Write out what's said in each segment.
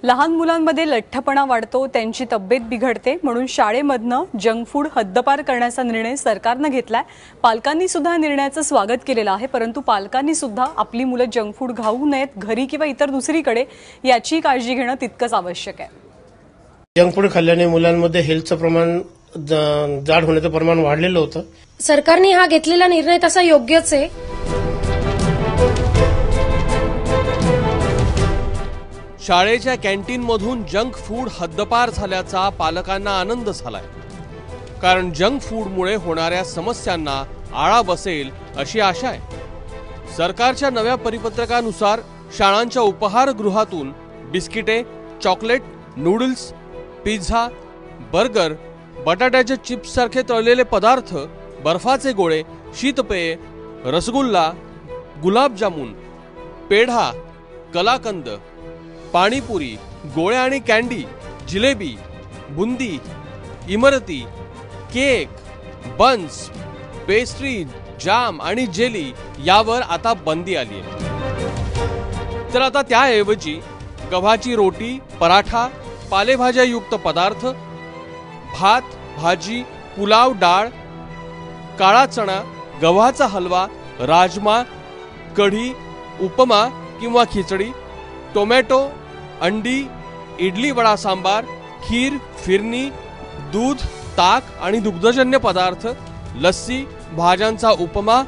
लहान मुलांमध्ये लठ्ठपणा वाढतो, त्यांची तब्येत बिघडते, म्हणून शाळेमधनं जंक फूड हद्दपार करण्याचा निर्णय सरकारने घेतलाय। पालकांनी सुद्धा निर्णयाचं स्वागत केलेलं आहे, परंतु पालकांनी सुद्धा आपली मुलं जंक फूड खाऊ नयेत घरी किंवा इतर दुसरीकडे याची काळजी घेणं तितकंच आवश्यक आहे। जंक फूड खाल्ल्याने मुलांमध्ये हेल्थचं प्रमाण जाड होण्याचं प्रमाण वाढलेलं होतं। सरकारने हा घेतलेला निर्णय तसा योग्यच आहे। शाळेच्या कॅन्टीनमधून जंक फूड हद्दपार झाल्याचा पालकांना आनंद झालाय, कारण जंक फूडमुळे होणाऱ्या समस्यांना आळा बसेल अशी आशा आहे। सरकारच्या नव्या परिपत्रकानुसार शाळांच्या उपहारगृहातून बिस्किटे, चॉकलेट, नूडल्स, पिझ्झा, बर्गर, बटाट्याचे चिप्स सारखे तळलेले पदार्थ, बर्फाचे गोळे, शीतपेय, रसगुल्ला, गुलाबजामुन, पेढा, कलाकंद, पाणीपुरी, गोळे आणि कॅन्डी, जिलेबी, बुंदी, इमरती, केक, बन्स, पेस्ट्री, जाम आणि जेली यावर आता बंदी आली आहे। तर आता त्याऐवजी गव्हाची रोटी, पराठा, पालेभाज्यायुक्त पदार्थ, भात, भाजी, पुलाव, डाळ, काळा चणा, गव्हाचा हलवा, राजमा, कढी, उपमा किंवा खिचडी, टोमॅटो, अंडी, इडली वडा सांबार, खीर, फिरनी, दूध, ताक आणि दुग्धजन्य पदार्थ, लस्सी, भाज्यांचा उपमा,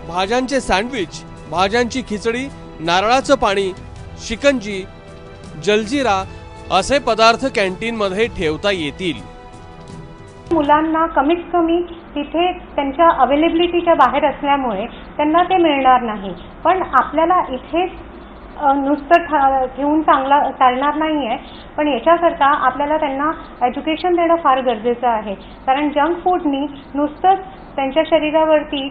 भाज्यांचे सँडविच, भाज्यांची खिचडी, नारळाचं पाणी, शिकंजी, जलजीरा असे पदार्थ कॅन्टीनमध्ये ठेवता येतील। मुलांना कमीत कमी तिथे त्यांच्या अवेलेबिलिटीच्या बाहेर असल्यामुळे त्यांना ते मिळणार नाही, पण आपल्याला इथेच नुसतं ठेवून चालणार नाहीये, पण याच्याकरता आपल्याला त्यांना एज्युकेशन देणं फार गरजेचं आहे। कारण जंक फूडनी नुसतंच त्यांच्या शरीरावरती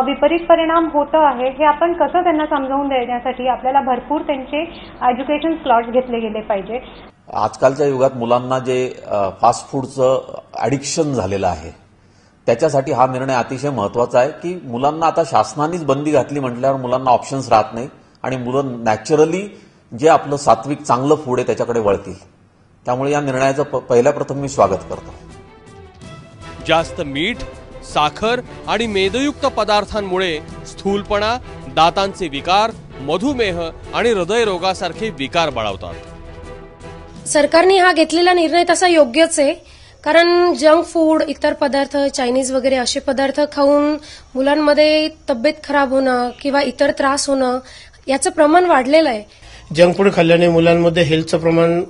विपरीत परिणाम होत आहे हे आपण कसं त्यांना समजावून देण्यासाठी आपल्याला भरपूर त्यांचे एज्युकेशन स्लॉट्स घेतले गेले पाहिजे। आजकालच्या युगात मुलांना जे फास्ट फूडचं ॲडिक्शन झालेलं आहे त्याच्यासाठी हा निर्णय अतिशय महत्त्वाचा आहे की मुलांना आता शासनानेच बंदी घातली म्हटल्यावर मुलांना ऑप्शन्स राहत नाही आणि मुलं नॅचरली जे आपलं सात्विक चांगलं फूड आहे त्याच्याकडे वळतील। त्यामुळे या निर्णयाचं पहिल्या प्रथम मी स्वागत करतो। जास्त मीठ, साखर आणि मेदयुक्त पदार्थांमुळे स्थूलपणा, दातांचे विकार, मधुमेह आणि हृदयरोगासारखे विकार बळावतात। सरकारने हा घेतलेला निर्णय तसा योग्यच आहे, कारण जंक फूड, इतर पदार्थ, चायनीज वगैरे असे पदार्थ खाऊन मुलांमध्ये तब्येत खराब होणं किंवा इतर त्रास होणं याचं प्रमाण वाढलेलं आहे। जंक फूड खाल्ल्याने मुलांमध्ये हेल्थचं प्रमाण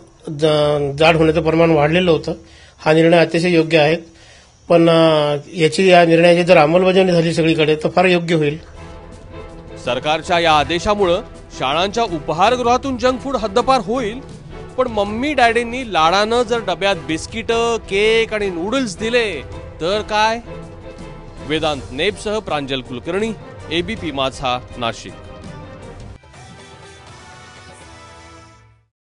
जाड होण्याचं प्रमाण वाढलेलं होतं। हा निर्णय अतिशय योग्य आहे, पण या निर्णयाची जर अंमलबजावणी झाली सगळीकडे तर फार योग्य होईल। सरकारच्या या आदेशामुळे शाळांच्या उपहारगृहातून जंक फूड हद्दपार होईल, पण मम्मी डॅडींनी लाडानं जर डब्यात बिस्किट, केक आणि नूडल्स दिले तर काय? वेदांत नेबसह प्रांजल कुलकर्णी, एबीपी माझा, नाशिक।